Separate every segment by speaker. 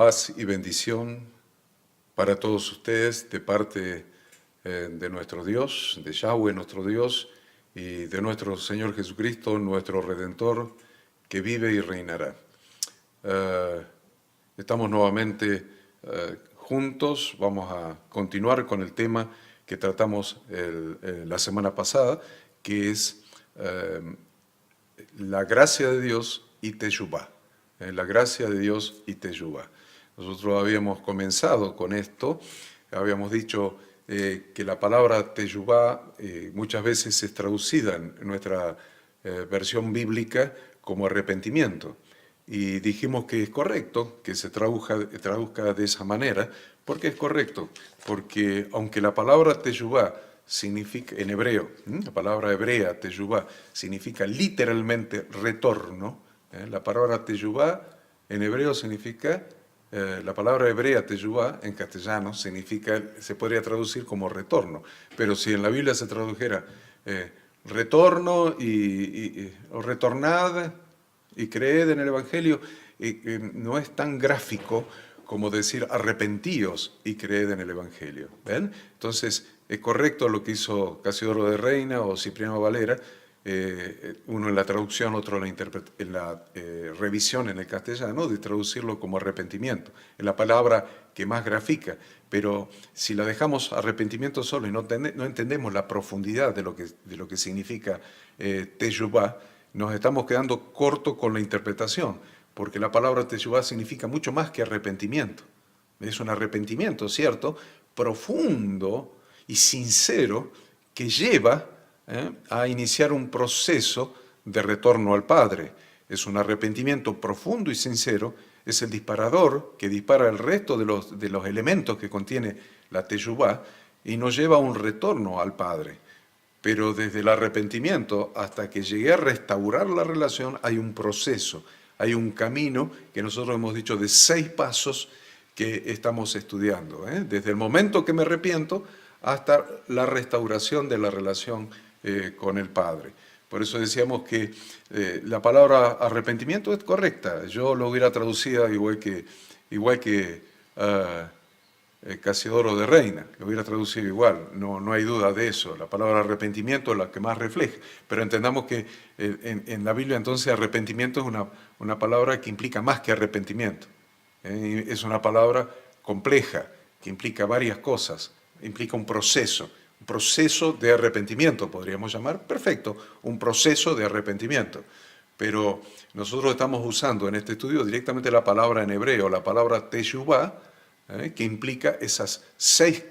Speaker 1: Paz y bendición para todos ustedes de parte de nuestro Dios, de Yahweh nuestro Dios, y de nuestro Señor Jesucristo, nuestro Redentor, que vive y reinará. Estamos nuevamente juntos, vamos a continuar con el tema que tratamos la semana pasada, que es la gracia de Dios y Teshuvah. La gracia de Dios y Teshuvah. Nosotros habíamos comenzado con esto, habíamos dicho que la palabra Teshuvah muchas veces es traducida en nuestra versión bíblica como arrepentimiento. Y dijimos que es correcto que se traduzca de esa manera, porque es correcto, porque aunque la palabra Teshuvah significa, en hebreo, la palabra hebrea Teshuvah significa literalmente retorno, la palabra Teshuvah en hebreo significa, la palabra hebrea Teshuvah en castellano significa, se podría traducir como retorno, pero si en la Biblia se tradujera retorno o retornad y creed en el Evangelio, no es tan gráfico como decir arrepentíos y creed en el Evangelio. ¿Ven? Entonces, es correcto lo que hizo Casiodoro de Reina o Cipriano Valera, uno en la traducción, otro en la revisión en el castellano, de traducirlo como arrepentimiento. Es la palabra que más grafica, pero si la dejamos arrepentimiento solo y no entendemos la profundidad de lo que significa Teshuvah, nos estamos quedando cortos con la interpretación, porque la palabra Teshuvah significa mucho más que arrepentimiento. Es un arrepentimiento, ¿cierto?, profundo y sincero que lleva a iniciar un proceso de retorno al Padre. Es un arrepentimiento profundo y sincero, es el disparador que dispara el resto de los elementos que contiene la Teshuvah y nos lleva a un retorno al Padre. Pero desde el arrepentimiento hasta que llegué a restaurar la relación hay un proceso, hay un camino que nosotros hemos dicho de 6 pasos que estamos estudiando, desde el momento que me arrepiento hasta la restauración de la relación con el Padre. Por eso decíamos que la palabra arrepentimiento es correcta. Yo lo hubiera traducido igual que Casiodoro de Reina, lo hubiera traducido igual, no hay duda de eso. La palabra arrepentimiento es la que más refleja, pero entendamos que en la Biblia entonces arrepentimiento es una palabra que implica más que arrepentimiento. Es una palabra compleja, que implica varias cosas, implica un proceso de arrepentimiento, podríamos llamar, perfecto, un proceso de arrepentimiento. Pero nosotros estamos usando en este estudio directamente la palabra en hebreo, la palabra Teshuvah, que implica esos 6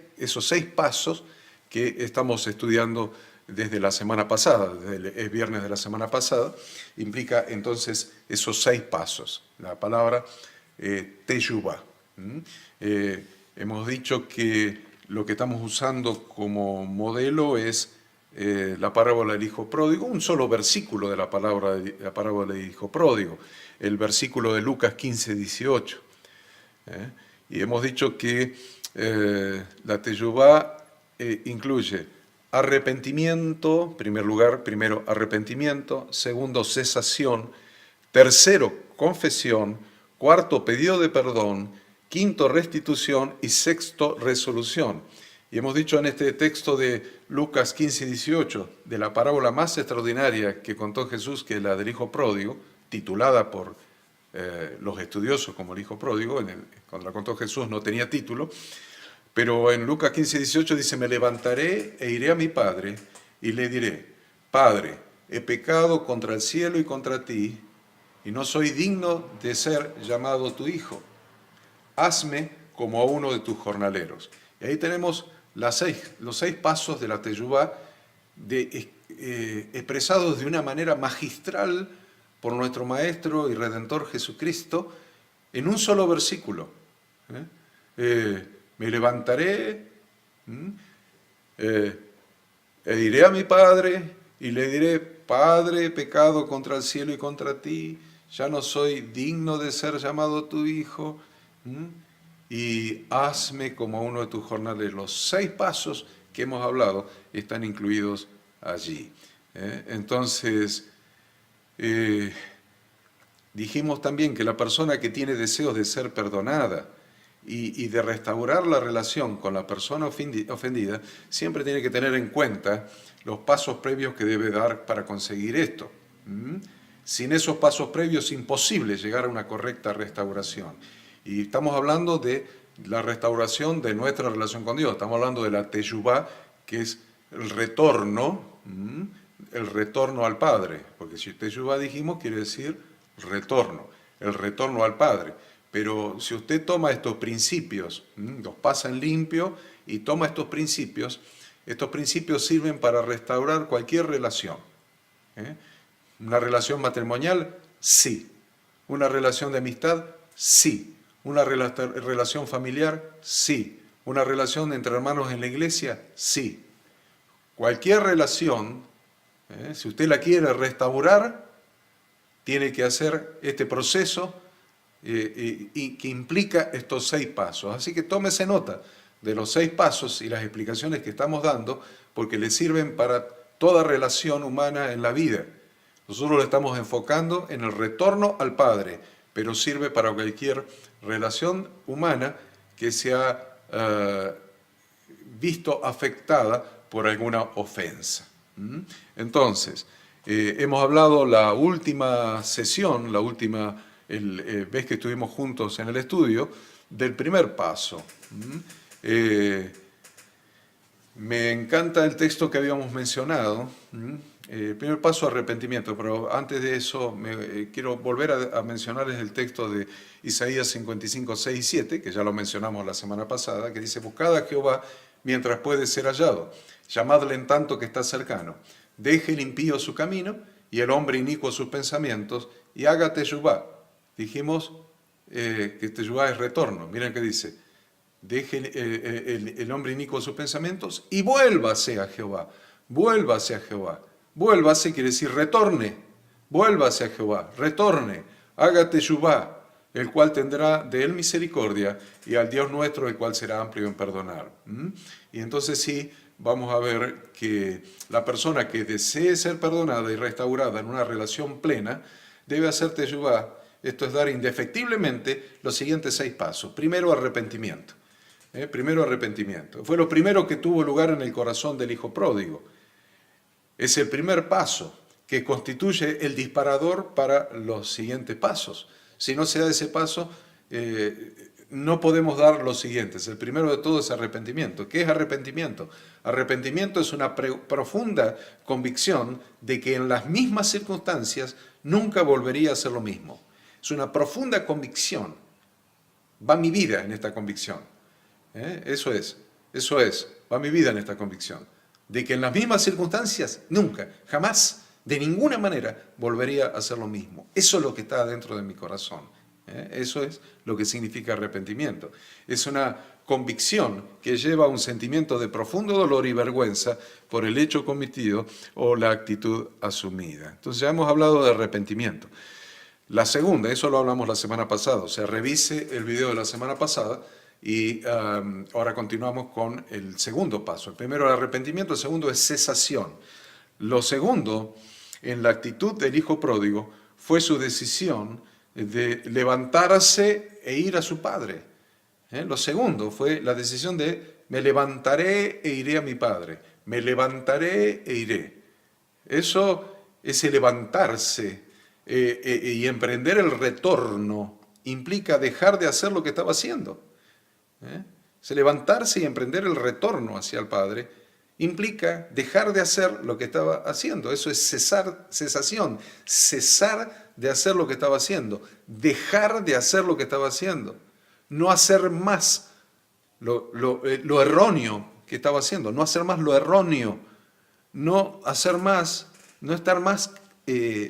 Speaker 1: pasos que estamos estudiando desde la semana pasada, desde el viernes de la semana pasada, implica entonces esos 6 pasos, la palabra Teshuvah. Hemos dicho que lo que estamos usando como modelo es la parábola del hijo pródigo, un solo versículo de la parábola del hijo pródigo, el versículo de Lucas 15, 18. Y hemos dicho que la Teshuvah incluye arrepentimiento, primero arrepentimiento, segundo cesación, tercero confesión, cuarto pedido de perdón, quinto restitución y sexto resolución. Y hemos dicho en este texto de Lucas 15 y 18, de la parábola más extraordinaria que contó Jesús, que es la del hijo pródigo, titulada por los estudiosos como el hijo pródigo, cuando la contó Jesús no tenía título, pero en Lucas 15 y 18 dice: me levantaré e iré a mi padre y le diré: Padre, he pecado contra el cielo y contra ti, y no soy digno de ser llamado tu hijo. Hazme como a uno de tus jornaleros. Y ahí tenemos los 6 pasos de la Teshuvah expresados de una manera magistral por nuestro Maestro y Redentor Jesucristo en un solo versículo. Me levantaré e iré a mi Padre y le diré: Padre, he pecado contra el cielo y contra ti, ya no soy digno de ser llamado tu hijo, y hazme como uno de tus jornaleros. Los 6 pasos que hemos hablado están incluidos allí. Entonces, Dijimos también que la persona que tiene deseos de ser perdonada y de restaurar la relación con la persona ofendida, siempre tiene que tener en cuenta los pasos previos que debe dar para conseguir esto. Sin esos pasos previos es imposible llegar a una correcta restauración. Y estamos hablando de la restauración de nuestra relación con Dios. Estamos hablando de la teshuvá, que es el retorno al Padre. Porque si teshuvá dijimos, quiere decir retorno, el retorno al Padre. Pero si usted toma estos principios, los pasa en limpio y toma estos principios sirven para restaurar cualquier relación. ¿Una relación matrimonial? Sí. ¿Una relación de amistad? Sí. ¿Una relación familiar? Sí. ¿Una relación entre hermanos en la iglesia? Sí. Cualquier relación, si usted la quiere restaurar, tiene que hacer este proceso y que implica estos 6 pasos. Así que tómese nota de los 6 pasos y las explicaciones que estamos dando, porque le sirven para toda relación humana en la vida. Nosotros lo estamos enfocando en el retorno al Padre, pero sirve para cualquier relación humana que se ha visto afectada por alguna ofensa. Entonces, hemos hablado la última sesión, la última vez que estuvimos juntos en el estudio, del primer paso. Me encanta el texto que habíamos mencionado. El primer paso, arrepentimiento, pero antes de eso quiero volver a mencionarles el texto de Isaías 55, 6 y 7, que ya lo mencionamos la semana pasada, que dice: buscad a Jehová mientras puede ser hallado, llamadle en tanto que está cercano. Deje el impío su camino y el hombre inicuo sus pensamientos, y haga teshuvá. Dijimos que teshuvá es retorno. Miren qué dice: deje el hombre inicuo sus pensamientos y vuélvase a Jehová. Vuélvase a Jehová. Vuélvase quiere decir retorne. Vuélvase a Jehová, retorne, haga teshuvá, el cual tendrá de él misericordia, y al Dios nuestro, el cual será amplio en perdonar. Y entonces sí, vamos a ver que la persona que desee ser perdonada y restaurada en una relación plena, debe hacer teshuvá. Esto es dar indefectiblemente los siguientes 6 pasos. Primero, arrepentimiento. Primero, arrepentimiento. Fue lo primero que tuvo lugar en el corazón del hijo pródigo. Es el primer paso que constituye el disparador para los siguientes pasos. Si no se da ese paso, no podemos dar los siguientes. El primero de todo es arrepentimiento. ¿Qué es arrepentimiento? Arrepentimiento es una profunda convicción de que en las mismas circunstancias nunca volvería a ser lo mismo. Es una profunda convicción. Va mi vida en esta convicción. Eso es, va mi vida en esta convicción. De que en las mismas circunstancias, nunca, jamás, de ninguna manera, volvería a hacer lo mismo. Eso es lo que está dentro de mi corazón. Eso es lo que significa arrepentimiento. Es una convicción que lleva a un sentimiento de profundo dolor y vergüenza por el hecho cometido o la actitud asumida. Entonces ya hemos hablado de arrepentimiento. La segunda, eso lo hablamos la semana pasada, o sea, revise el video de la semana pasada y ahora continuamos con el segundo paso. El primero es arrepentimiento, el segundo es cesación. Lo segundo, en la actitud del hijo pródigo, fue su decisión de levantarse e ir a su padre. Lo segundo fue la decisión de me levantaré e iré a mi padre. Me levantaré e iré. Eso, ese levantarse y emprender el retorno implica dejar de hacer lo que estaba haciendo. Ese levantarse y emprender el retorno hacia el Padre implica dejar de hacer lo que estaba haciendo. Eso es cesación, cesar de hacer lo que estaba haciendo, dejar de hacer lo que estaba haciendo, no hacer más lo erróneo que estaba haciendo, no hacer más lo erróneo, no hacer más, no estar más,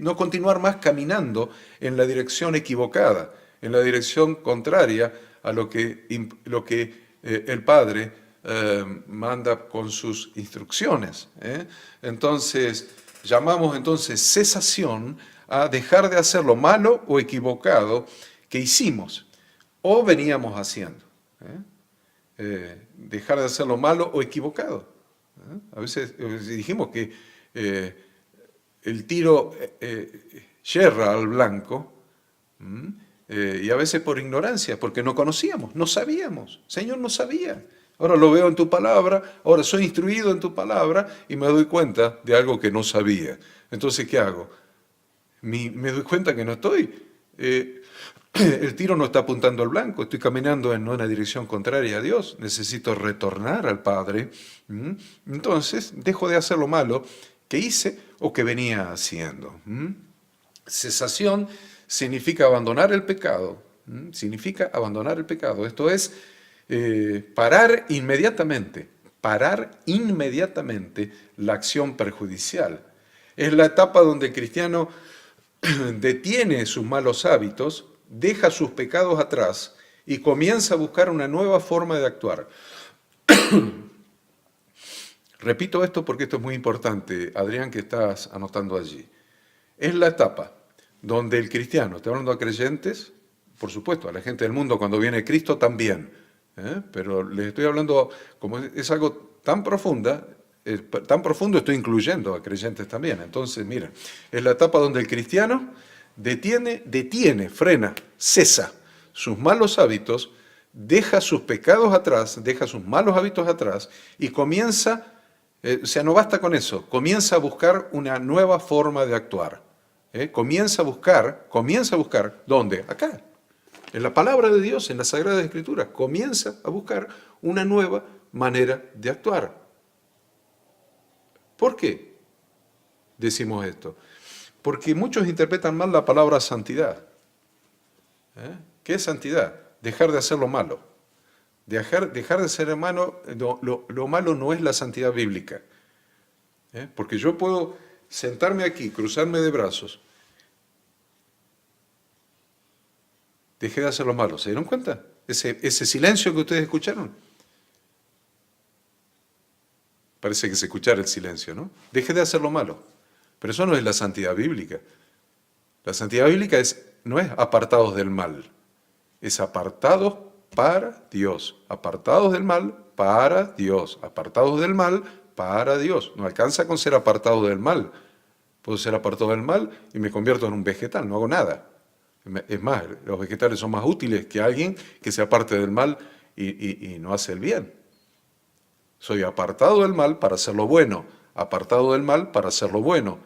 Speaker 1: no continuar más caminando en la dirección equivocada, en la dirección contraria a lo que el Padre manda con sus instrucciones. Entonces, llamamos entonces cesación a dejar de hacer lo malo o equivocado que hicimos o veníamos haciendo. Dejar de hacer lo malo o equivocado. A veces dijimos que el tiro yerra al blanco, Y a veces por ignorancia, porque no conocíamos, no sabíamos. Señor, no sabía. Ahora lo veo en tu palabra, ahora soy instruido en tu palabra y me doy cuenta de algo que no sabía. Entonces, ¿qué hago? Me doy cuenta que no estoy, el tiro no está apuntando al blanco, estoy caminando en una dirección contraria a Dios, necesito retornar al Padre. Entonces, dejo de hacer lo malo que hice o que venía haciendo. Cesación significa abandonar el pecado, significa abandonar el pecado, esto es parar inmediatamente la acción perjudicial. Es la etapa donde el cristiano detiene sus malos hábitos, deja sus pecados atrás y comienza a buscar una nueva forma de actuar. Repito esto porque esto es muy importante, Adrián, que estás anotando allí. Es la etapa donde el cristiano, estoy hablando a creyentes, por supuesto, a la gente del mundo cuando viene Cristo también, pero les estoy hablando, como es algo tan profundo, estoy incluyendo a creyentes también. Entonces, mira, es la etapa donde el cristiano detiene, frena, cesa sus malos hábitos, deja sus pecados atrás, deja sus malos hábitos atrás y comienza, o sea, no basta con eso, comienza a buscar una nueva forma de actuar. Comienza a buscar, ¿dónde? Acá, en la palabra de Dios, en la Sagrada Escritura, comienza a buscar una nueva manera de actuar. ¿Por qué decimos esto? Porque muchos interpretan mal la palabra santidad. ¿Qué es santidad? Dejar de hacer lo malo. Dejar de ser malo, lo malo no es la santidad bíblica. Porque yo puedo sentarme aquí, cruzarme de brazos. Dejé de hacer lo malo. ¿Se dieron cuenta? Ese silencio que ustedes escucharon. Parece que se escuchara el silencio, ¿no? Dejé de hacer lo malo. Pero eso no es la santidad bíblica. La santidad bíblica no es apartados del mal. Es apartados para Dios. Apartados del mal para Dios. Apartados del mal para Dios. No alcanza con ser apartado del mal. Puedo ser apartado del mal y me convierto en un vegetal, no hago nada. Es más, los vegetales son más útiles que alguien que se aparte del mal y no hace el bien. Soy apartado del mal para hacer lo bueno, apartado del mal para hacer lo bueno.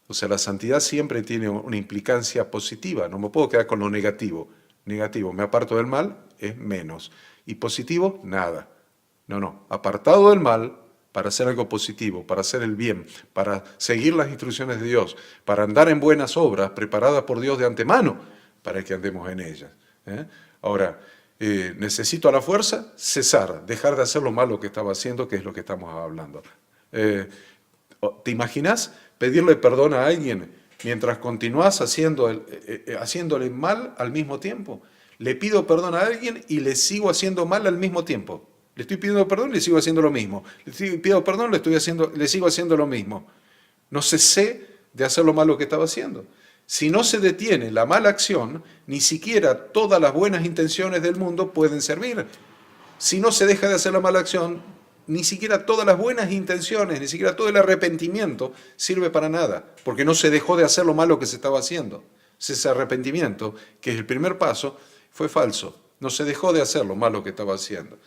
Speaker 1: O sea, la santidad siempre tiene una implicancia positiva, no me puedo quedar con lo negativo. Negativo, me aparto del mal, es menos. Y positivo, nada. No, apartado del mal para hacer algo positivo, para hacer el bien, para seguir las instrucciones de Dios, para andar en buenas obras preparadas por Dios de antemano, para que andemos en ellas. Ahora, necesito a la fuerza cesar, dejar de hacer lo malo que estaba haciendo, que es lo que estamos hablando. ¿Te imaginas pedirle perdón a alguien mientras continúas haciéndole mal al mismo tiempo? Le pido perdón a alguien y le sigo haciendo mal al mismo tiempo. Le estoy pidiendo perdón y le sigo haciendo lo mismo. Le pido perdón, le sigo haciendo lo mismo. No cesé de hacer lo malo que estaba haciendo. Si no se detiene la mala acción, ni siquiera todas las buenas intenciones del mundo pueden servir. Si no se deja de hacer la mala acción, ni siquiera todas las buenas intenciones, ni siquiera todo el arrepentimiento sirve para nada, porque no se dejó de hacer lo malo que se estaba haciendo. Ese arrepentimiento, que es el primer paso, fue falso. No se dejó de hacer lo malo que estaba haciendo.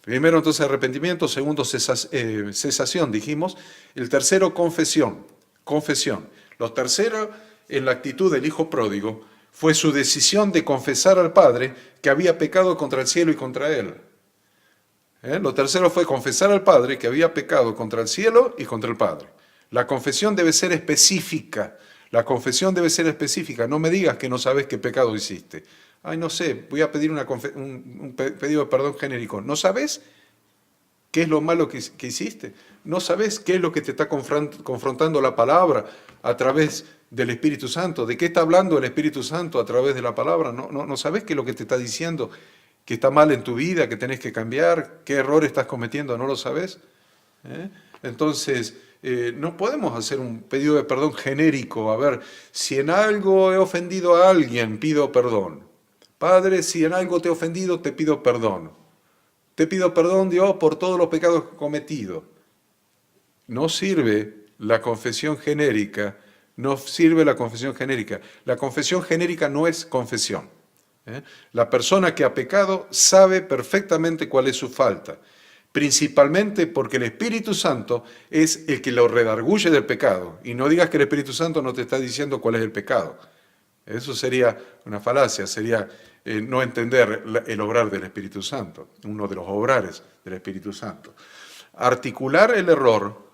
Speaker 1: Primero, entonces, arrepentimiento. Segundo, cesación, dijimos. El tercero, confesión. Lo tercero, en la actitud del hijo pródigo, fue su decisión de confesar al Padre que había pecado contra el cielo y contra él. Lo tercero fue confesar al Padre que había pecado contra el cielo y contra el Padre. La confesión debe ser específica. No me digas que no sabes qué pecado hiciste. Ay, no sé, voy a pedir un pedido de perdón genérico. ¿No sabes qué es lo malo que hiciste? ¿No sabes qué es lo que te está confrontando la palabra a través del Espíritu Santo? ¿De qué está hablando el Espíritu Santo a través de la palabra? ¿No sabes qué es lo que te está diciendo? ¿Que está mal en tu vida, que tenés que cambiar? ¿Qué error estás cometiendo? ¿No lo sabes? Entonces, no podemos hacer un pedido de perdón genérico. A ver, si en algo he ofendido a alguien, pido perdón. Padre, si en algo te he ofendido, te pido perdón. Te pido perdón, Dios, por todos los pecados que he cometido. No sirve la confesión genérica No sirve la confesión genérica. La confesión genérica no es confesión. La persona que ha pecado sabe perfectamente cuál es su falta, principalmente porque el Espíritu Santo es el que lo redarguye del pecado. Y no digas que el Espíritu Santo no te está diciendo cuál es el pecado. Eso sería una falacia, sería no entender el obrar del Espíritu Santo, uno de los obrares del Espíritu Santo. Articular error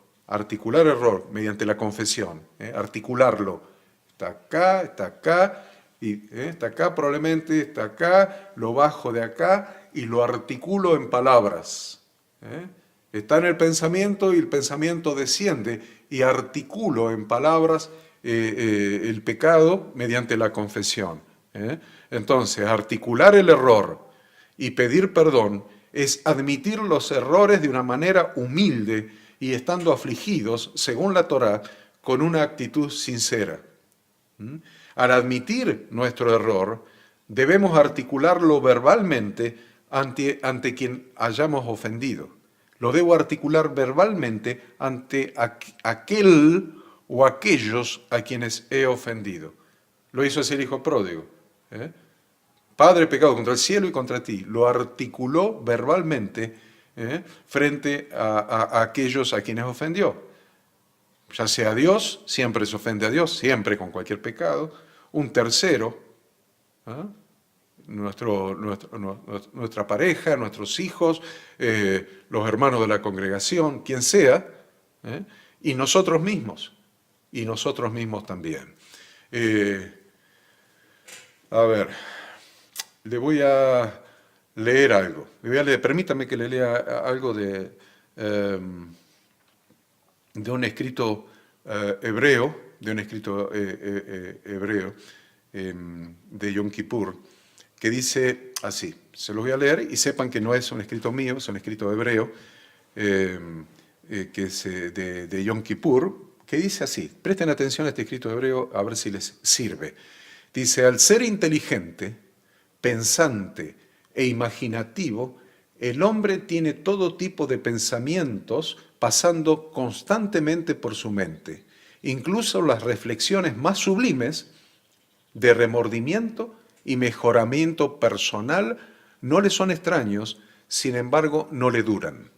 Speaker 1: mediante la confesión, articularlo. Está acá, y está acá probablemente, está acá, lo bajo de acá y lo articulo en palabras. Está en el pensamiento y el pensamiento desciende y articulo en palabras el pecado mediante la confesión. Entonces, articular el error y pedir perdón es admitir los errores de una manera humilde y estando afligidos, según la Torá, con una actitud sincera. Al admitir nuestro error, debemos articularlo verbalmente ante quien hayamos ofendido. Lo debo articular verbalmente ante aquel o aquellos a quienes he ofendido. Lo hizo así el hijo pródigo. Padre, pecado contra el cielo y contra ti. Lo articuló verbalmente frente a aquellos a quienes ofendió. Ya sea a Dios, siempre se ofende a Dios, siempre con cualquier pecado. Un tercero, nuestra pareja, nuestros hijos, los hermanos de la congregación, quien sea, y nosotros mismos también. A ver, le voy a leer algo. Permítame que le lea algo de un escrito hebreo, de Yom Kippur, que dice así. Se lo voy a leer y sepan que no es un escrito mío, es un escrito hebreo, que es de Yom Kippur, que dice así. Presten atención a este escrito hebreo a ver si les sirve. Dice, al ser inteligente, pensante e imaginativo, el hombre tiene todo tipo de pensamientos pasando constantemente por su mente, incluso las reflexiones más sublimes de remordimiento y mejoramiento personal no le son extraños, sin embargo no le duran.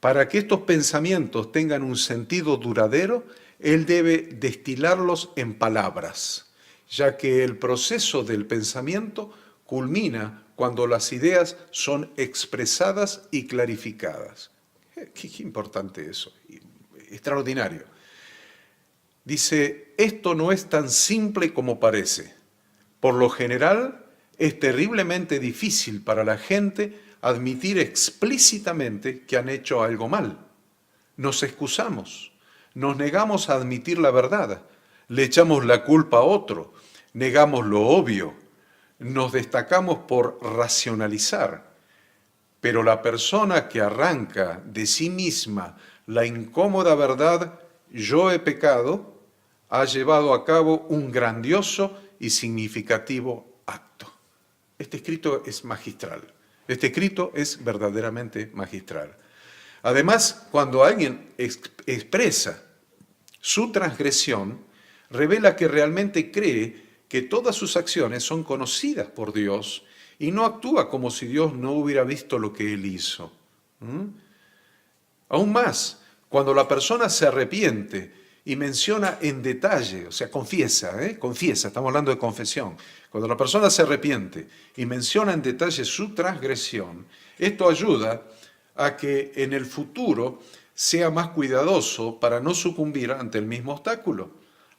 Speaker 1: Para que estos pensamientos tengan un sentido duradero, él debe destilarlos en palabras, ya que el proceso del pensamiento culmina cuando las ideas son expresadas y clarificadas. Qué importante eso, extraordinario. Dice, esto no es tan simple como parece. Por lo general, es terriblemente difícil para la gente admitir explícitamente que han hecho algo mal. Nos excusamos, nos negamos a admitir la verdad, le echamos la culpa a otro, negamos lo obvio, nos destacamos por racionalizar. Pero la persona que arranca de sí misma la incómoda verdad, yo he pecado, ha llevado a cabo un grandioso y significativo acto. Este escrito es magistral. Este escrito es verdaderamente magistral. Además, cuando alguien expresa su transgresión, revela que realmente cree que todas sus acciones son conocidas por Dios y no actúa como si Dios no hubiera visto lo que él hizo. Aún más, cuando la persona se arrepiente y menciona en detalle, o sea, confiesa, estamos hablando de confesión. Cuando la persona se arrepiente y menciona en detalle su transgresión, esto ayuda a que en el futuro sea más cuidadoso para no sucumbir ante el mismo obstáculo.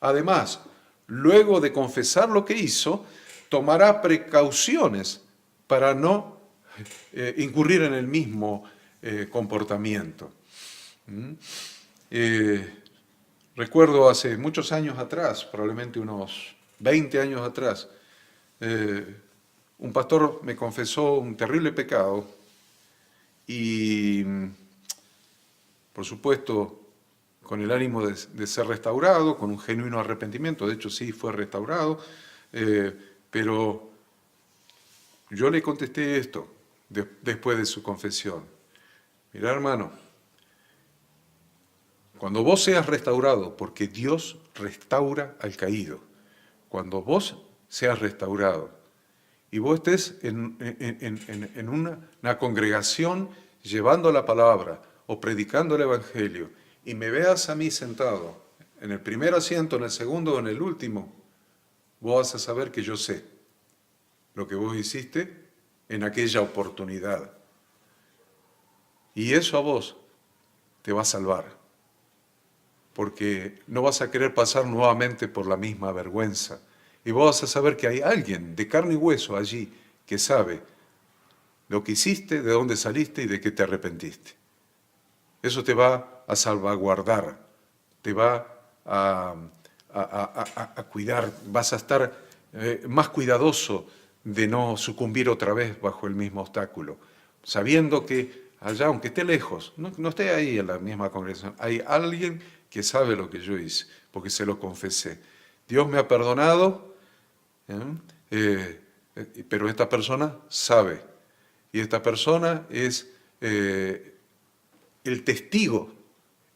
Speaker 1: Además, luego de confesar lo que hizo, tomará precauciones para no incurrir en el mismo comportamiento. Recuerdo hace muchos años atrás, probablemente unos 20 años atrás, un pastor me confesó un terrible pecado y, por supuesto, con el ánimo de ser restaurado, con un genuino arrepentimiento, de hecho sí fue restaurado, pero yo le contesté esto después de su confesión. Mirá, hermano, Cuando vos seas restaurado, porque Dios restaura al caído, cuando vos seas restaurado y vos estés en una congregación llevando la palabra o predicando el Evangelio y me veas a mí sentado en el primer asiento, en el segundo o en el último, vos vas a saber que yo sé lo que vos hiciste en aquella oportunidad. Y eso a vos te va a salvar, porque no vas a querer pasar nuevamente por la misma vergüenza. Y vos vas a saber que hay alguien de carne y hueso allí que sabe lo que hiciste, de dónde saliste y de qué te arrepentiste. Eso te va a salvaguardar, te va a cuidar, vas a estar más cuidadoso de no sucumbir otra vez bajo el mismo obstáculo, sabiendo que allá, aunque esté lejos, no esté ahí en la misma congregación, hay alguien que sabe lo que yo hice, porque se lo confesé. Dios me ha perdonado, pero esta persona sabe, y esta persona es el testigo.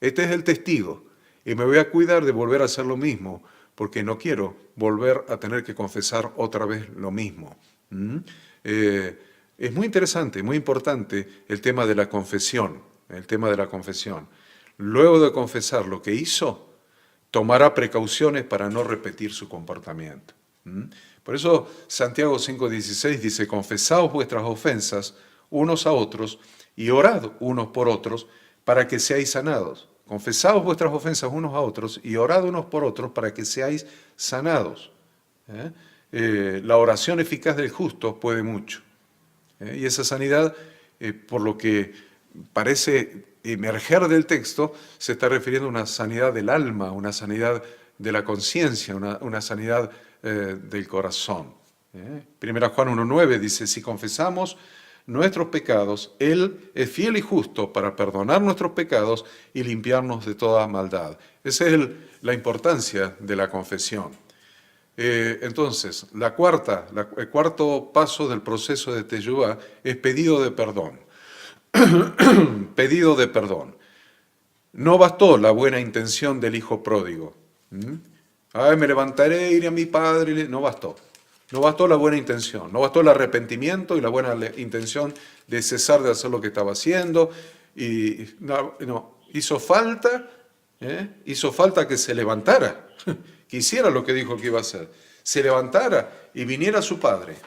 Speaker 1: Este es el testigo, y me voy a cuidar de volver a hacer lo mismo, porque no quiero volver a tener que confesar otra vez lo mismo. Es muy interesante, muy importante el tema de la confesión, Luego de confesar lo que hizo, tomará precauciones para no repetir su comportamiento. Por eso Santiago 5:16 dice, confesaos vuestras ofensas unos a otros y orad unos por otros para que seáis sanados. Confesaos vuestras ofensas unos a otros y orad unos por otros para que seáis sanados. La oración eficaz del justo puede mucho. Y esa sanidad, por lo que parece emerger del texto, se está refiriendo a una sanidad del alma, una sanidad de la conciencia, una sanidad del corazón. Primera Juan 1:9 dice, si confesamos nuestros pecados, Él es fiel y justo para perdonar nuestros pecados y limpiarnos de toda maldad. Esa es la importancia de la confesión. Entonces, el cuarto paso del proceso de Teshuvá es pedido de perdón. Pedido de perdón. No bastó la buena intención del hijo pródigo. Ay, me levantaré, iré a mi padre. No bastó. No bastó la buena intención. No bastó el arrepentimiento y la buena intención de cesar de hacer lo que estaba haciendo. Y no, hizo falta que se levantara, que hiciera lo que dijo que iba a hacer. Se levantara y viniera a su padre.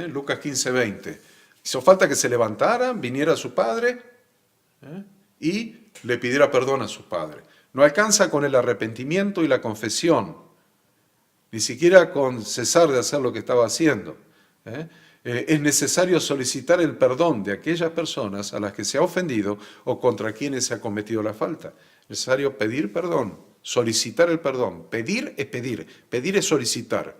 Speaker 1: Lucas 15:20. Hizo falta que se levantara, viniera a su padre y le pidiera perdón a su padre. No alcanza con el arrepentimiento y la confesión, ni siquiera con cesar de hacer lo que estaba haciendo. Es necesario solicitar el perdón de aquellas personas a las que se ha ofendido o contra quienes se ha cometido la falta. Es necesario pedir perdón, solicitar el perdón. Pedir es solicitar.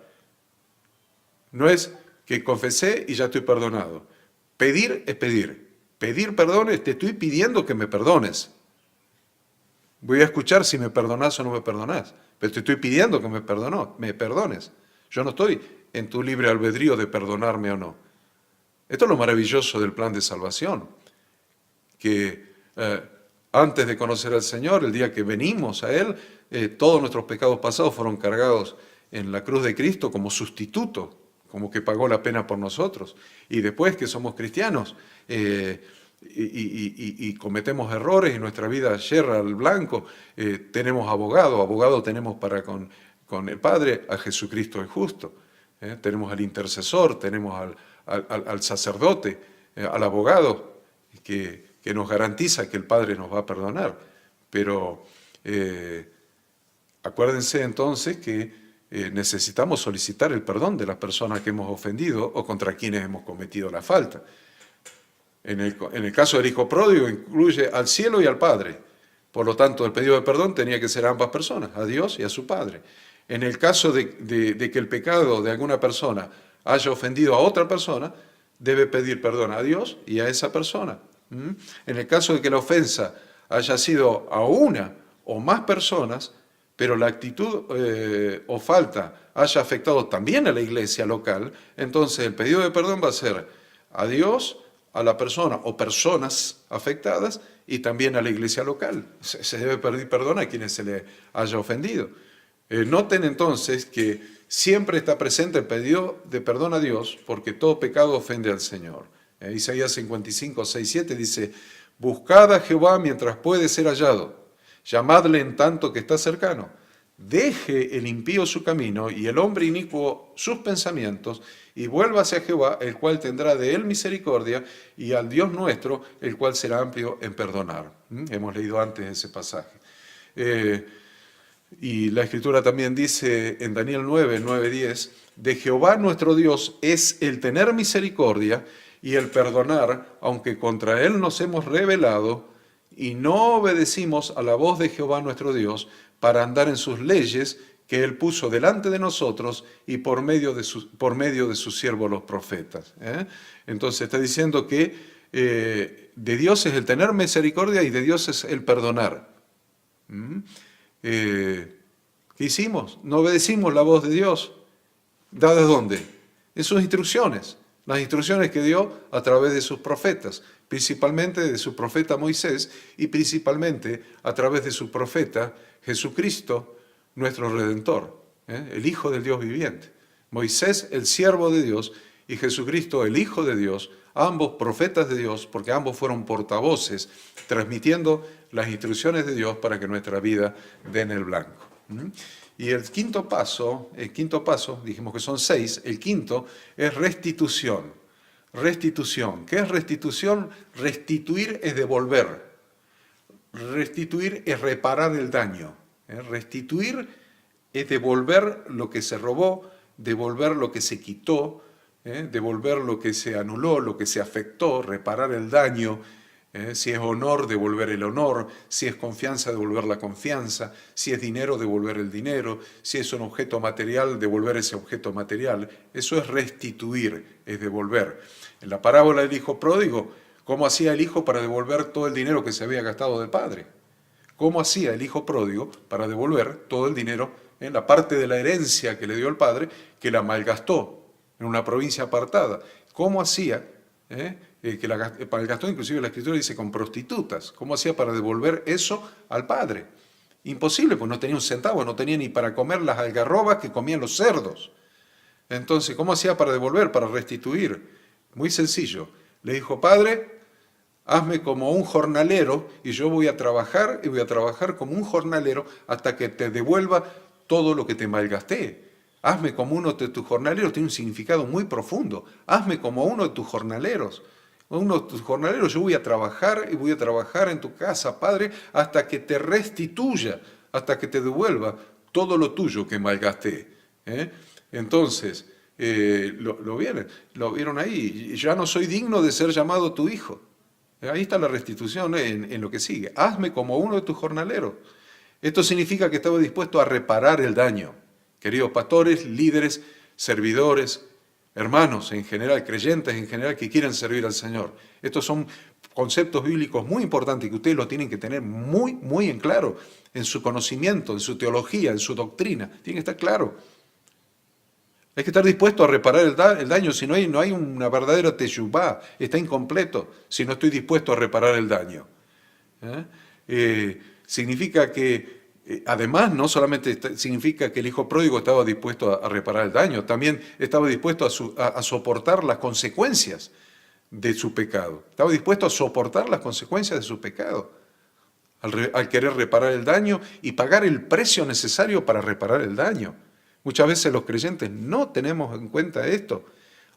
Speaker 1: No es que confesé y ya estoy perdonado. Pedir es pedir. Pedir perdón es te estoy pidiendo que me perdones. Voy a escuchar si me perdonás o no me perdonás, pero te estoy pidiendo que me perdones. Yo no estoy en tu libre albedrío de perdonarme o no. Esto es lo maravilloso del plan de salvación, que antes de conocer al Señor, el día que venimos a Él, todos nuestros pecados pasados fueron cargados en la cruz de Cristo como sustituto, como que pagó la pena por nosotros. Y después que somos cristianos y cometemos errores y nuestra vida yerra al blanco, tenemos abogado tenemos para con el Padre, a Jesucristo el justo. Tenemos al intercesor, tenemos al sacerdote, al abogado, que nos garantiza que el Padre nos va a perdonar. Pero acuérdense entonces que necesitamos solicitar el perdón de las personas que hemos ofendido o contra quienes hemos cometido la falta. En el caso del hijo pródigo incluye al cielo y al Padre. Por lo tanto, el pedido de perdón tenía que ser a ambas personas, a Dios y a su Padre. En el caso de que el pecado de alguna persona haya ofendido a otra persona, debe pedir perdón a Dios y a esa persona. En el caso de que la ofensa haya sido a una o más personas, pero la actitud o falta haya afectado también a la iglesia local, entonces el pedido de perdón va a ser a Dios, a la persona o personas afectadas y también a la iglesia local. Se debe pedir perdón a quienes se le haya ofendido. Noten entonces que siempre está presente el pedido de perdón a Dios, porque todo pecado ofende al Señor. Isaías 55, 6, 7 dice: buscad a Jehová mientras puede ser hallado, llamadle en tanto que está cercano. Deje el impío su camino y el hombre inicuo sus pensamientos, y vuélvase a Jehová, el cual tendrá de él misericordia, y al Dios nuestro, el cual será amplio en perdonar. Hemos leído antes ese pasaje. Y la Escritura también dice en Daniel 9, 9, 10, de Jehová nuestro Dios es el tener misericordia y el perdonar, aunque contra él nos hemos rebelado y no obedecimos a la voz de Jehová nuestro Dios para andar en sus leyes que él puso delante de nosotros y por medio de sus siervos los profetas. Entonces está diciendo que de Dios es el tener misericordia y de Dios es el perdonar. ¿Qué hicimos? No obedecimos la voz de Dios. ¿Dadas dónde? En sus instrucciones. Las instrucciones que dio a través de sus profetas, principalmente de su profeta Moisés y principalmente a través de su profeta Jesucristo, nuestro Redentor, el Hijo del Dios viviente. Moisés, el siervo de Dios, y Jesucristo, el Hijo de Dios, ambos profetas de Dios, porque ambos fueron portavoces, transmitiendo las instrucciones de Dios para que nuestra vida dé en el blanco. Y el quinto paso, dijimos que son 6, el quinto es restitución. Restitución. ¿Qué es restitución? Restituir es devolver. Restituir es reparar el daño. Restituir es devolver lo que se robó, devolver lo que se quitó, devolver lo que se anuló, lo que se afectó, reparar el daño. Si es honor, devolver el honor; si es confianza, devolver la confianza; si es dinero, devolver el dinero; si es un objeto material, devolver ese objeto material. Eso es restituir, es devolver. En la parábola del hijo pródigo, ¿cómo hacía el hijo para devolver todo el dinero que se había gastado del padre? ¿Cómo hacía el hijo pródigo para devolver todo el dinero en la parte de la herencia que le dio el padre, que la malgastó en una provincia apartada? ¿Cómo hacía? Que la malgastó, inclusive la Escritura dice, con prostitutas. ¿Cómo hacía para devolver eso al padre? Imposible, pues no tenía un centavo, no tenía ni para comer las algarrobas que comían los cerdos. Entonces, ¿cómo hacía para devolver, para restituir? Muy sencillo. Le dijo: padre, hazme como un jornalero y yo voy a trabajar como un jornalero hasta que te devuelva todo lo que te malgasté. Hazme como uno de tus jornaleros. Tiene un significado muy profundo. Hazme como uno de tus jornaleros. Uno de tus jornaleros, yo voy a trabajar y voy a trabajar en tu casa, Padre, hasta que te restituya, hasta que te devuelva todo lo tuyo que malgasté. Entonces, lo vieron ahí. Ya no soy digno de ser llamado tu hijo. Ahí está la restitución en lo que sigue. Hazme como uno de tus jornaleros. Esto significa que estaba dispuesto a reparar el daño. Queridos pastores, líderes, servidores, hermanos en general, creyentes en general que quieren servir al Señor. Estos son conceptos bíblicos muy importantes que ustedes los tienen que tener muy, muy en claro en su conocimiento, en su teología, en su doctrina. Tiene que estar claro. Hay que estar dispuesto a reparar el daño, si no hay una verdadera teshuvá, está incompleto si no estoy dispuesto a reparar el daño. Significa que, además, no solamente significa que el hijo pródigo estaba dispuesto a reparar el daño, también estaba dispuesto a soportar las consecuencias de su pecado. Estaba dispuesto a soportar las consecuencias de su pecado, al querer reparar el daño y pagar el precio necesario para reparar el daño. Muchas veces los creyentes no tenemos en cuenta esto.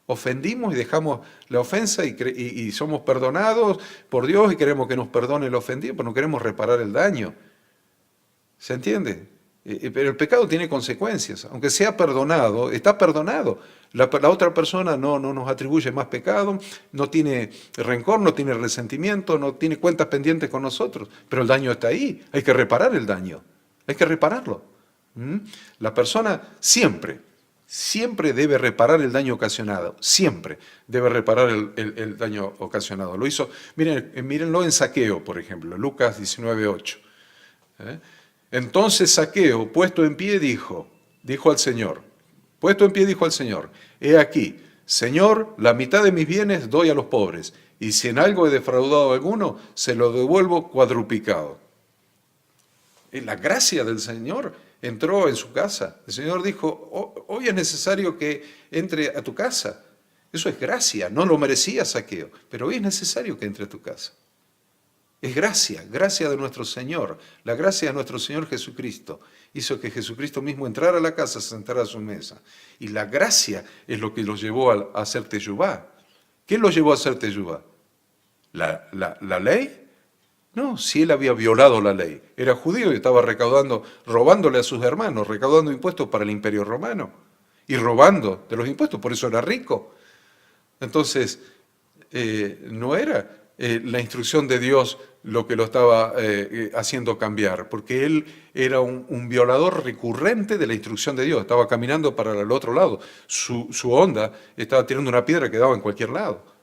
Speaker 1: Ofendimos y dejamos la ofensa y somos perdonados por Dios y queremos que nos perdone el ofendido, pero no queremos reparar el daño. ¿Se entiende? Pero el pecado tiene consecuencias. Aunque sea perdonado, está perdonado. La otra persona no nos atribuye más pecado, no tiene rencor, no tiene resentimiento, no tiene cuentas pendientes con nosotros. Pero el daño está ahí. Hay que reparar el daño. Hay que repararlo. La persona siempre debe reparar el daño ocasionado. Siempre debe reparar el daño ocasionado. Lo hizo, mírenlo en Zaqueo, por ejemplo, Lucas 19:8. Entonces Zaqueo, puesto en pie, dijo al Señor, he aquí, Señor, la mitad de mis bienes doy a los pobres, y si en algo he defraudado a alguno, se lo devuelvo cuadruplicado. La gracia del Señor entró en su casa. El Señor dijo, hoy es necesario que entre a tu casa. Eso es gracia, no lo merecía Zaqueo, pero hoy es necesario que entre a tu casa. Es gracia, gracia de nuestro Señor. La gracia de nuestro Señor Jesucristo hizo que Jesucristo mismo entrara a la casa, se sentara a su mesa. Y la gracia es lo que los llevó a hacer teyubá. ¿Qué los llevó a hacer teyubá? ¿La ley? No, si él había violado la ley. Era judío y estaba robándole a sus hermanos, recaudando impuestos para el imperio romano. Y robando de los impuestos, por eso era rico. Entonces, no era la instrucción de Dios lo que lo estaba haciendo cambiar, porque él era un violador recurrente de la instrucción de Dios, estaba caminando para el otro lado, su onda estaba tirando una piedra que daba en cualquier lado.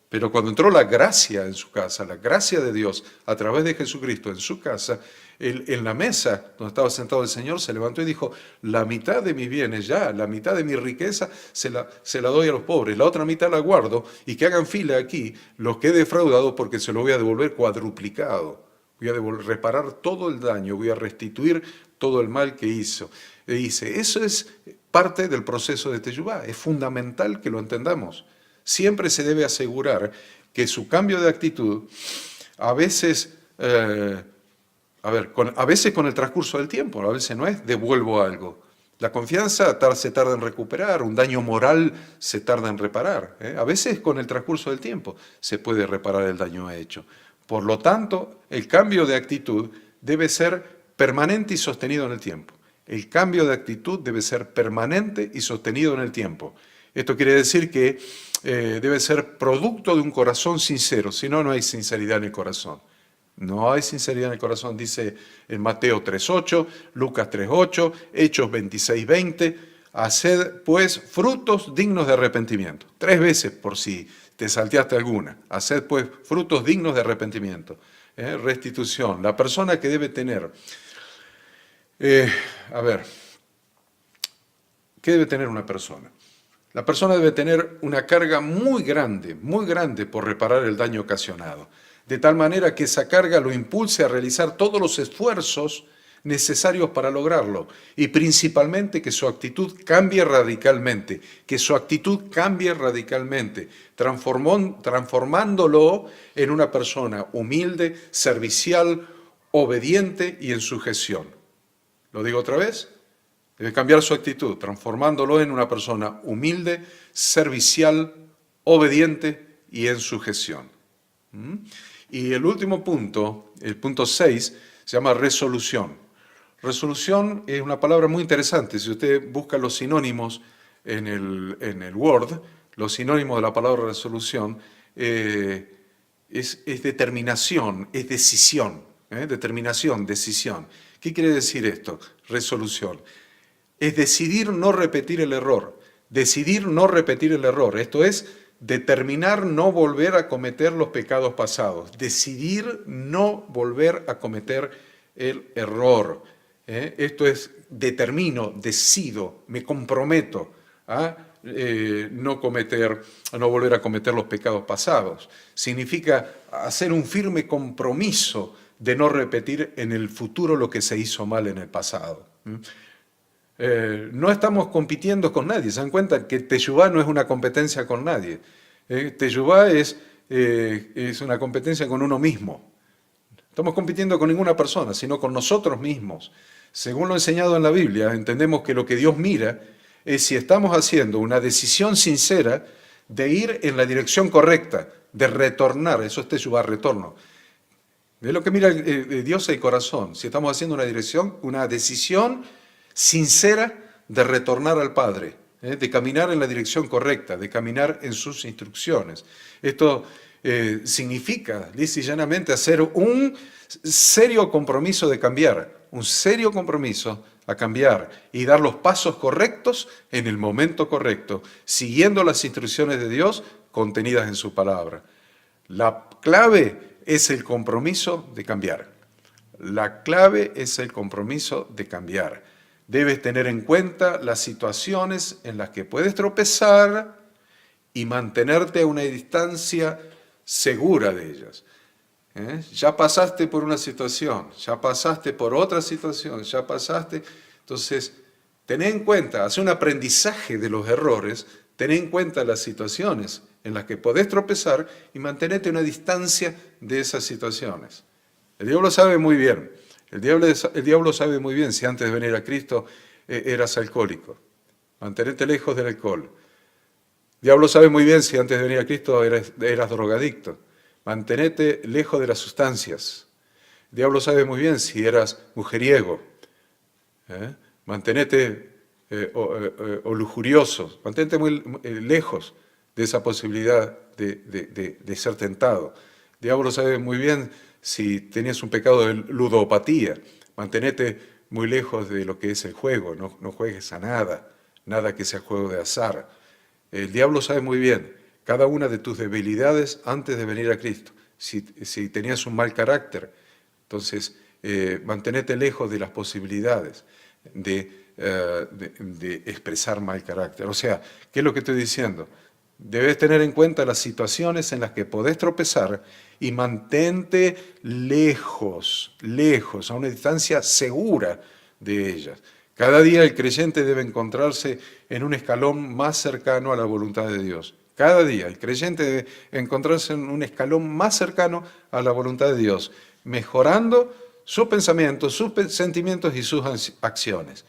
Speaker 1: Pero cuando entró la gracia en su casa, la gracia de Dios a través de Jesucristo en su casa, en la mesa donde estaba sentado el Señor, se levantó y dijo, la mitad de mis bienes ya, la mitad de mi riqueza se la doy a los pobres, la otra mitad la guardo y que hagan fila aquí los que he defraudado porque se lo voy a devolver cuadruplicado. Voy a reparar todo el daño, voy a restituir todo el mal que hice. Eso es parte del proceso de teyubá, es fundamental que lo entendamos. Siempre se debe asegurar que su cambio de actitud, a veces con el transcurso del tiempo, a veces no es devuelvo algo. La confianza se tarda en recuperar, un daño moral se tarda en reparar. A veces con el transcurso del tiempo se puede reparar el daño hecho. Por lo tanto, el cambio de actitud debe ser permanente y sostenido en el tiempo. El cambio de actitud debe ser permanente y sostenido en el tiempo. Esto quiere decir que debe ser producto de un corazón sincero, si no, no hay sinceridad en el corazón. No hay sinceridad en el corazón, dice en Mateo 3.8, Lucas 3.8, Hechos 26.20, haced pues frutos dignos de arrepentimiento. 3 veces por si te salteaste alguna. Haced pues frutos dignos de arrepentimiento. Restitución. La persona que debe tener, ¿qué debe tener una persona? La persona debe tener una carga muy grande por reparar el daño ocasionado, de tal manera que esa carga lo impulse a realizar todos los esfuerzos necesarios para lograrlo y principalmente que su actitud cambie radicalmente, transformándolo en una persona humilde, servicial, obediente y en sujeción. ¿Lo digo otra vez? Debe cambiar su actitud, transformándolo en una persona humilde, servicial, obediente y en sujeción. Y el último punto, el punto 6, se llama resolución. Resolución es una palabra muy interesante. Si usted busca los sinónimos en el Word, los sinónimos de la palabra resolución, es determinación, es decisión. Determinación, decisión. ¿Qué quiere decir esto? Resolución. Es decidir no repetir el error. Decidir no repetir el error. Esto es determinar no volver a cometer los pecados pasados. Decidir no volver a cometer el error. Esto es determino, decido, me comprometo a no volver a cometer los pecados pasados. Significa hacer un firme compromiso de no repetir en el futuro lo que se hizo mal en el pasado. No estamos compitiendo con nadie. ¿Se dan cuenta que teyubá no es una competencia con nadie? Teyubá es una competencia con uno mismo. No estamos compitiendo con ninguna persona, sino con nosotros mismos. Según lo enseñado en la Biblia, entendemos que lo que Dios mira es si estamos haciendo una decisión sincera de ir en la dirección correcta, de retornar. Eso es teyubá, retorno. Es lo que mira Dios el corazón. Si estamos haciendo una decisión sincera de retornar al Padre, de caminar en la dirección correcta, de caminar en sus instrucciones. Esto significa, lisa y llanamente, hacer un serio compromiso de cambiar, un serio compromiso a cambiar y dar los pasos correctos en el momento correcto, siguiendo las instrucciones de Dios contenidas en su palabra. La clave es el compromiso de cambiar. La clave es el compromiso de cambiar. Debes tener en cuenta las situaciones en las que puedes tropezar y mantenerte a una distancia segura de ellas. Ya pasaste por una situación, ya pasaste por otra situación, ya pasaste. Entonces, ten en cuenta, haz un aprendizaje de los errores, ten en cuenta las situaciones en las que podés tropezar y mantenete una distancia de esas situaciones. El diablo sabe muy bien, el diablo sabe muy bien si antes de venir a Cristo eras alcohólico. Mantenete lejos del alcohol. El diablo sabe muy bien si antes de venir a Cristo eras drogadicto. Mantenete lejos de las sustancias. El diablo sabe muy bien si eras mujeriego. Mantenete o lujurioso. Mantente muy lejos de esa posibilidad de ser tentado. El diablo sabe muy bien si tenías un pecado de ludopatía. Mantenete muy lejos de lo que es el juego. No juegues a nada que sea juego de azar. El diablo sabe muy bien cada una de tus debilidades antes de venir a Cristo. Si tenías un mal carácter, entonces mantenete lejos de las posibilidades de expresar mal carácter. O sea, ¿qué es lo que estoy diciendo? Debes tener en cuenta las situaciones en las que podés tropezar y mantente lejos, a una distancia segura de ellas. Cada día el creyente debe encontrarse en un escalón más cercano a la voluntad de Dios. Cada día el creyente debe encontrarse en un escalón más cercano a la voluntad de Dios, mejorando sus pensamientos, sus sentimientos y sus acciones.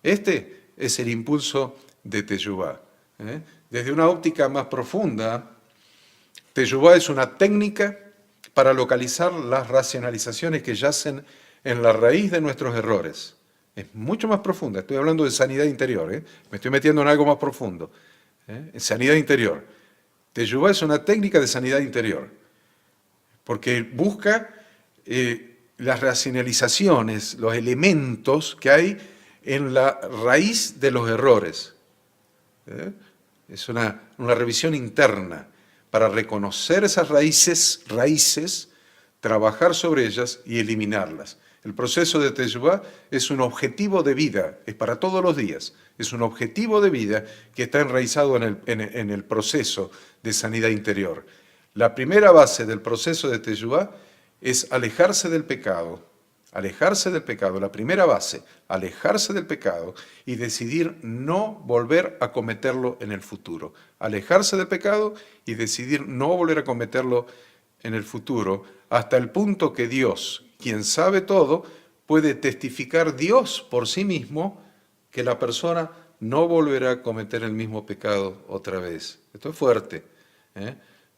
Speaker 1: Este es el impulso de Teshuvá. Desde una óptica más profunda, Teshuvá es una técnica para localizar las racionalizaciones que yacen en la raíz de nuestros errores. Es mucho más profunda, estoy hablando de sanidad interior, me estoy metiendo en algo más profundo. En sanidad interior. Teshuvá es una técnica de sanidad interior, porque busca las racionalizaciones, los elementos que hay en la raíz de los errores. Es una revisión interna para reconocer esas raíces, trabajar sobre ellas y eliminarlas. El proceso de Teshuvá es un objetivo de vida, es para todos los días, es un objetivo de vida que está enraizado en el proceso de sanidad interior. La primera base del proceso de Teshuvá es alejarse del pecado, la primera base, alejarse del pecado y decidir no volver a cometerlo en el futuro. Alejarse del pecado y decidir no volver a cometerlo en el futuro, hasta el punto que Dios, quien sabe todo, puede testificar Dios por sí mismo que la persona no volverá a cometer el mismo pecado otra vez. Esto es fuerte.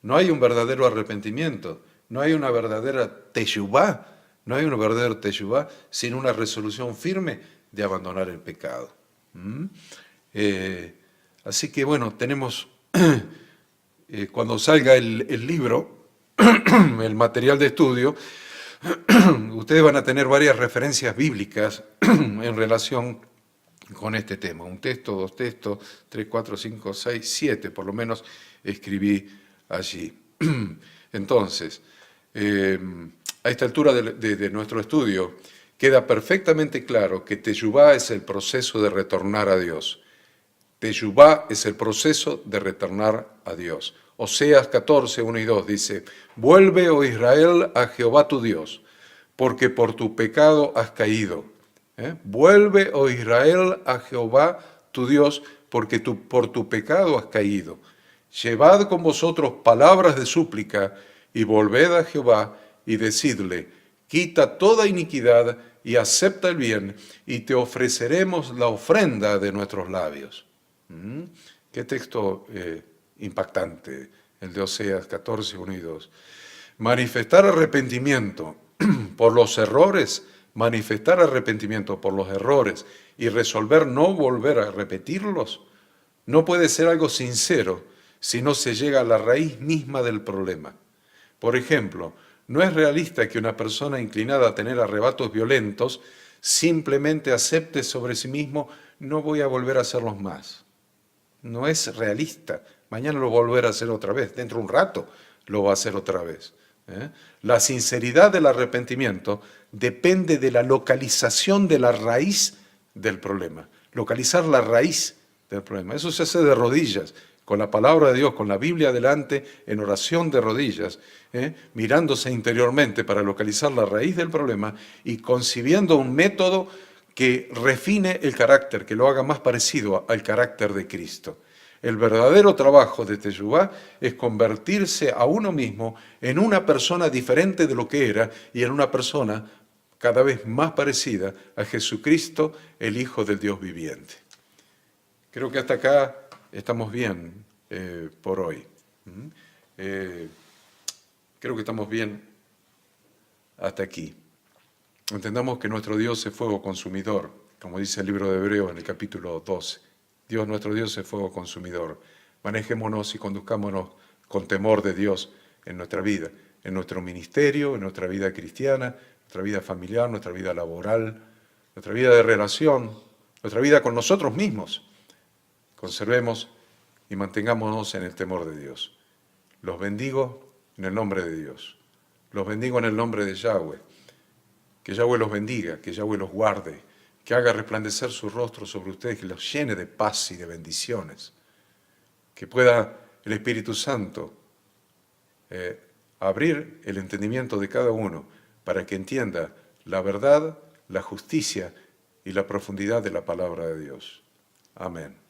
Speaker 1: No hay un verdadero arrepentimiento, no hay una verdadera teshuvá, no hay un verdadero teshuvá sin una resolución firme de abandonar el pecado. Así que bueno, tenemos, cuando salga el libro, el material de estudio, ustedes van a tener varias referencias bíblicas en relación con este tema. Un texto, dos textos, 3, 4, 5, 6, 7, por lo menos escribí allí. Entonces, a esta altura de nuestro estudio, queda perfectamente claro que Teshuvá es el proceso de retornar a Dios. Teshuvá es el proceso de retornar a Dios. Oseas 14, 1 y 2 dice: vuelve, oh Israel, a Jehová tu Dios, porque por tu pecado has caído. Vuelve, oh Israel, a Jehová tu Dios, porque por tu pecado has caído. Llevad con vosotros palabras de súplica y volved a Jehová y decidle: quita toda iniquidad y acepta el bien, y te ofreceremos la ofrenda de nuestros labios. Qué texto impactante, el de Oseas 14, 1 y 2. Manifestar arrepentimiento por los errores, y resolver no volver a repetirlos, no puede ser algo sincero si no se llega a la raíz misma del problema. Por ejemplo, no es realista que una persona inclinada a tener arrebatos violentos simplemente acepte sobre sí mismo: no voy a volver a hacerlos más. No es realista. Mañana lo volverá a hacer otra vez. Dentro de un rato lo va a hacer otra vez. La sinceridad del arrepentimiento depende de la localización de la raíz del problema. Localizar la raíz del problema. Eso se hace de rodillas, con la palabra de Dios, con la Biblia delante, en oración de rodillas, mirándose interiormente para localizar la raíz del problema y concibiendo un método que refine el carácter, que lo haga más parecido al carácter de Cristo. El verdadero trabajo de Teshuvá es convertirse a uno mismo en una persona diferente de lo que era y en una persona cada vez más parecida a Jesucristo, el Hijo del Dios viviente. Creo que hasta acá estamos bien por hoy. Creo que estamos bien hasta aquí. Entendamos que nuestro Dios es fuego consumidor, como dice el libro de Hebreos en el capítulo 12. Dios, nuestro Dios es fuego consumidor. Manejémonos y conduzcámonos con temor de Dios en nuestra vida, en nuestro ministerio, en nuestra vida cristiana, nuestra vida familiar, nuestra vida laboral, nuestra vida de relación, nuestra vida con nosotros mismos. Conservemos y mantengámonos en el temor de Dios. Los bendigo en el nombre de Dios. Los bendigo en el nombre de Yahweh. Que Yahweh los bendiga, que Yahweh los guarde, que haga resplandecer su rostro sobre ustedes, que los llene de paz y de bendiciones. Que pueda el Espíritu Santo abrir el entendimiento de cada uno para que entienda la verdad, la justicia y la profundidad de la palabra de Dios. Amén.